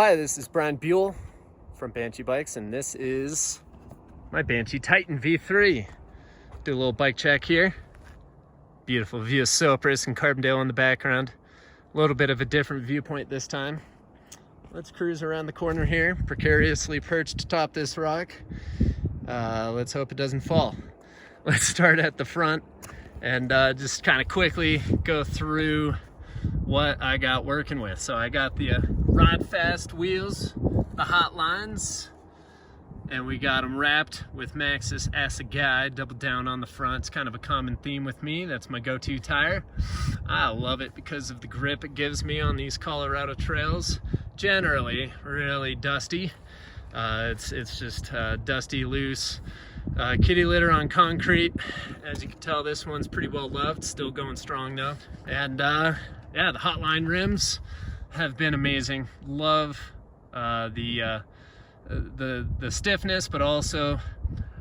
Hi, this is Brian Buell from Banshee Bikes, and this is my Banshee Titan V3. Do a little bike check here. Beautiful view of Cypress and Carbondale in the background. A little bit of a different viewpoint this time. Let's cruise around the corner here, precariously perched atop this rock. Let's hope it doesn't fall. Let's start at the front and just kind of quickly go through what I got working with. So I got the Ride Fast wheels, the hot lines, and we got them wrapped with Maxxis Assegai double down on the front. It's kind of a common theme with me. That's my go-to tire. I love it because of the grip it gives me on these Colorado trails. Generally really dusty. It's just dusty, loose kitty litter on concrete. As you can tell, this one's pretty well loved, still going strong though. And yeah, the Hotline rims have been amazing. Love the stiffness, but also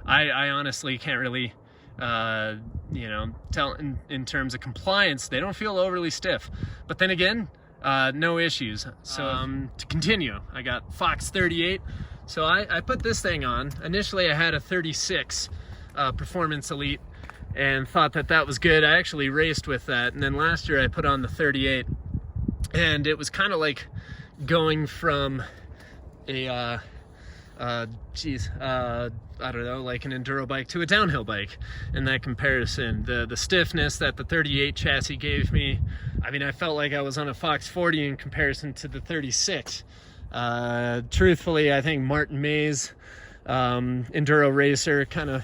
I honestly can't really you know, tell in terms of compliance. They don't feel overly stiff, but then again, no issues. So to continue, I got Fox 38. So I put this thing on. Initially I had a 36 Performance Elite and thought that was good. I actually raced with that, and then last year I put on the 38, and it was kind of like going from a I don't know, like an enduro bike to a downhill bike. In that comparison, the stiffness that the 38 chassis gave me, I mean, I felt like I was on a Fox 40 in comparison to the 36. Truthfully, I think Martin Mays, enduro racer, kind of,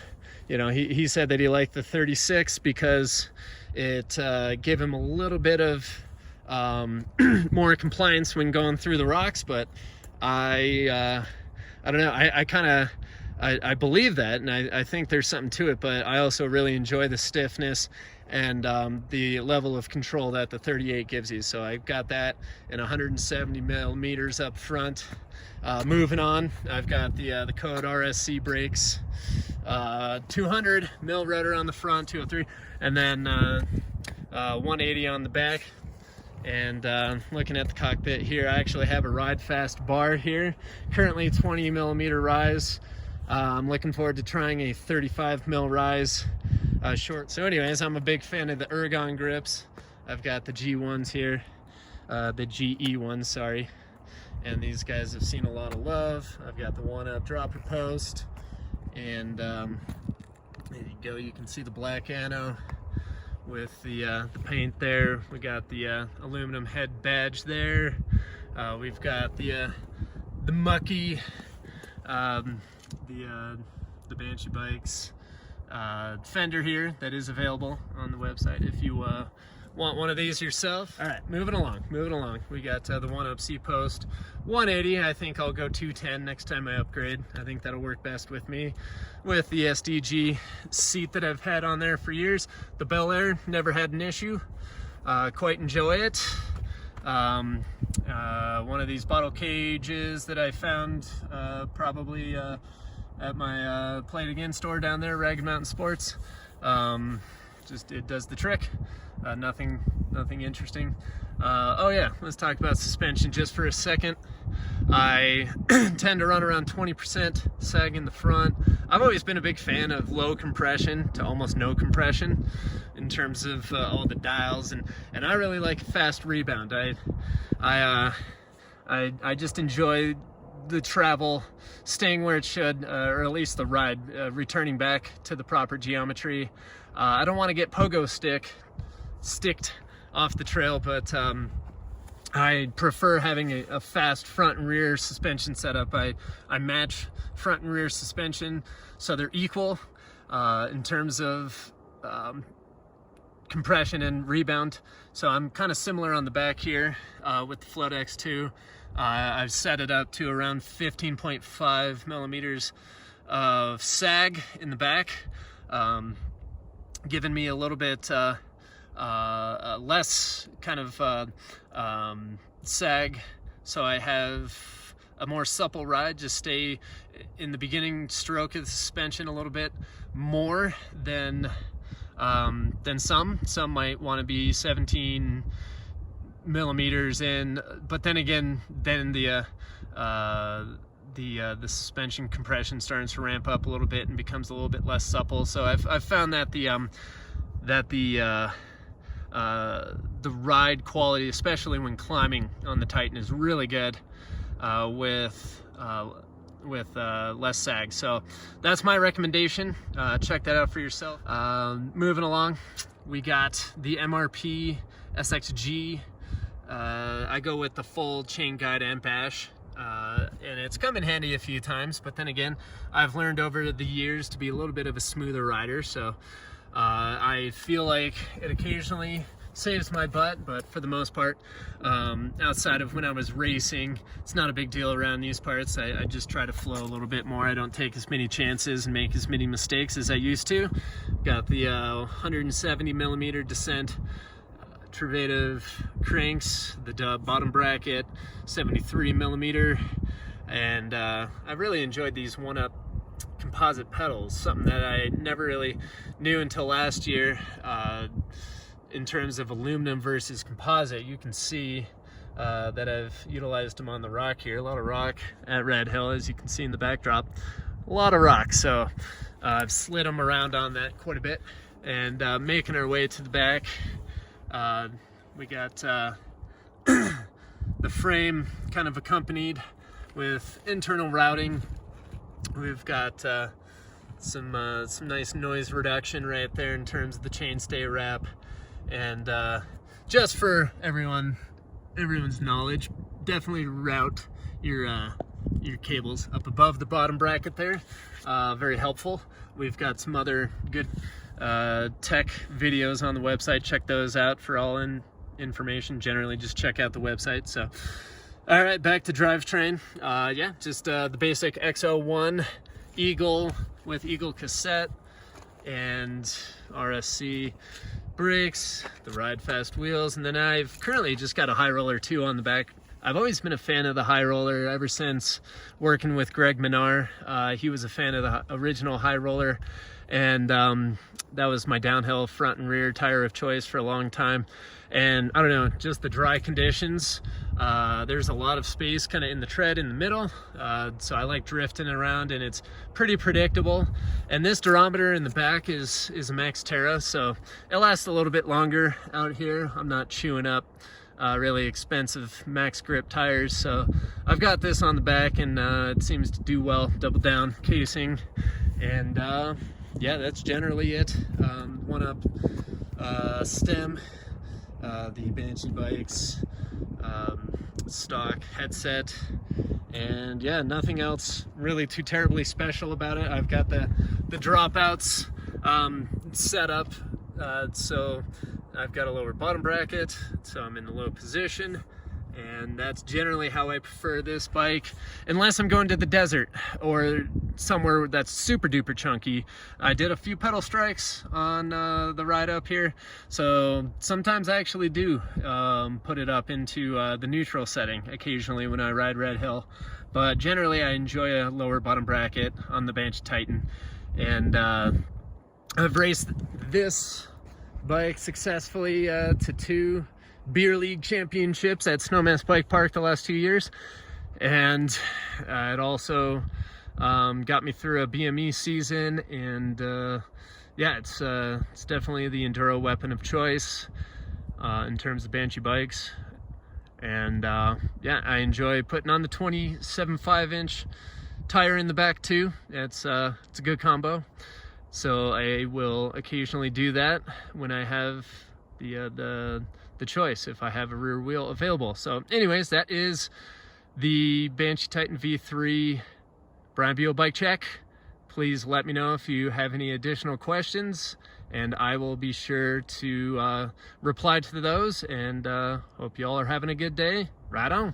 you know, he said that he liked the 36 because it gave him a little bit of more compliance when going through the rocks. But I don't know, I believe that, and I think there's something to it, but I also really enjoy the stiffness and the level of control that the 38 gives you. So I've got that in 170 millimeters up front. Moving on, I've got the Code RSC brakes, 200 mil rotor on the front, 203, and then 180 on the back. And looking at the cockpit here, I actually have a Ride Fast bar here, currently 20 millimeter rise. I'm looking forward to trying a 35 mil rise short. So anyways, I'm a big fan of the Ergon grips. I've got the G1s here, the GE ones, sorry. And these guys have seen a lot of love. I've got the one-up dropper post, and there you go, you can see the black ano with the paint there. We got the aluminum head badge there. We've got the mucky, the Banshee Bikes fender here that is available on the website if you want one of these yourself. All right, moving along. We got the one-up seat post, 180. I think I'll go 210 next time I upgrade. I think that'll work best with me, with the SDG seat that I've had on there for years. The Bel Air, never had an issue. Quite enjoy it. One of these bottle cages that I found probably at my Play It Again store down there, Ragged Mountain Sports. Just, it does the trick. Nothing interesting. Oh yeah, let's talk about suspension just for a second. I tend to run around 20% sag in the front. I've always been a big fan of low compression to almost no compression in terms of all the dials, and I really like fast rebound. I just enjoy the travel staying where it should, or at least the ride returning back to the proper geometry. I don't want to get pogo sticked off the trail, but I prefer having a fast front and rear suspension setup. I match front and rear suspension so they're equal in terms of compression and rebound. So I'm kind of similar on the back here with the Float X2. I've set it up to around 15.5 millimeters of sag in the back, giving me a little bit less kind of sag, so I have a more supple ride. Just stay in the beginning stroke of the suspension a little bit more than some might want to be 17 millimeters in, but then again, then the the suspension compression starts to ramp up a little bit and becomes a little bit less supple. So I've found that the ride quality, especially when climbing on the Titan, is really good with less sag. So that's my recommendation. Check that out for yourself. Moving along, we got the MRP SXG. I go with the full chain guide and bash. And it's come in handy a few times, but then again, I've learned over the years to be a little bit of a smoother rider, so I feel like it occasionally saves my butt, but for the most part, outside of when I was racing, it's not a big deal around these parts. I just try to flow a little bit more. I don't take as many chances and make as many mistakes as I used to. Got the 170 millimeter descent Travative cranks, the Dub bottom bracket, 73 millimeter, and I really enjoyed these one-up composite pedals, something that I never really knew until last year. In terms of aluminum versus composite, you can see that I've utilized them on the rock here. A lot of rock at Red Hill, as you can see in the backdrop. A lot of rock, so I've slid them around on that quite a bit, and making our way to the back. We got the frame kind of accompanied with internal routing. We've got some nice noise reduction right there in terms of the chainstay wrap. And just for everyone's knowledge, definitely route your cables up above the bottom bracket there. Very helpful. We've got some other good tech videos on the website. Check those out for all information. Generally, just check out the website. So, all right, back to drivetrain. Yeah, just the basic XO1 Eagle with Eagle cassette and RSC brakes, the ride fast wheels, and then I've currently just got a high roller 2 on the back. I've always been a fan of the high roller ever since working with Greg Minar. He was a fan of the original high roller, and that was my downhill front and rear tire of choice for a long time. And I don't know, just the dry conditions, there's a lot of space kind of in the tread in the middle, so I like drifting around, and it's pretty predictable. And this durometer in the back is a Max Terra, so it lasts a little bit longer out here. I'm not chewing up really expensive max grip tires, so I've got this on the back, and it seems to do well. Double down casing, and yeah, that's generally it. One up stem, the Banshee bikes, stock headset, and yeah, nothing else really too terribly special about it. I've got the dropouts set up, so I've got a lower bottom bracket, so I'm in the low position, and that's generally how I prefer this bike, unless I'm going to the desert or somewhere that's super duper chunky. I did a few pedal strikes on the ride up here, so sometimes I actually do put it up into the neutral setting occasionally when I ride Red Hill, but generally I enjoy a lower bottom bracket on the Banshee Titan. And I've raced this bike successfully to 2 beer league championships at Snowmass Bike Park the last 2 years, and it also got me through a BME season. And yeah, it's definitely the enduro weapon of choice in terms of Banshee bikes. And yeah, I enjoy putting on the 27.5 inch tire in the back too. It's a good combo, so I will occasionally do that when I have the choice, if I have a rear wheel available. So anyways, that is the Banshee Titan V3 Brian Buell bike check. Please let me know if you have any additional questions, and I will be sure to reply to those. And hope you all are having a good day. Right on.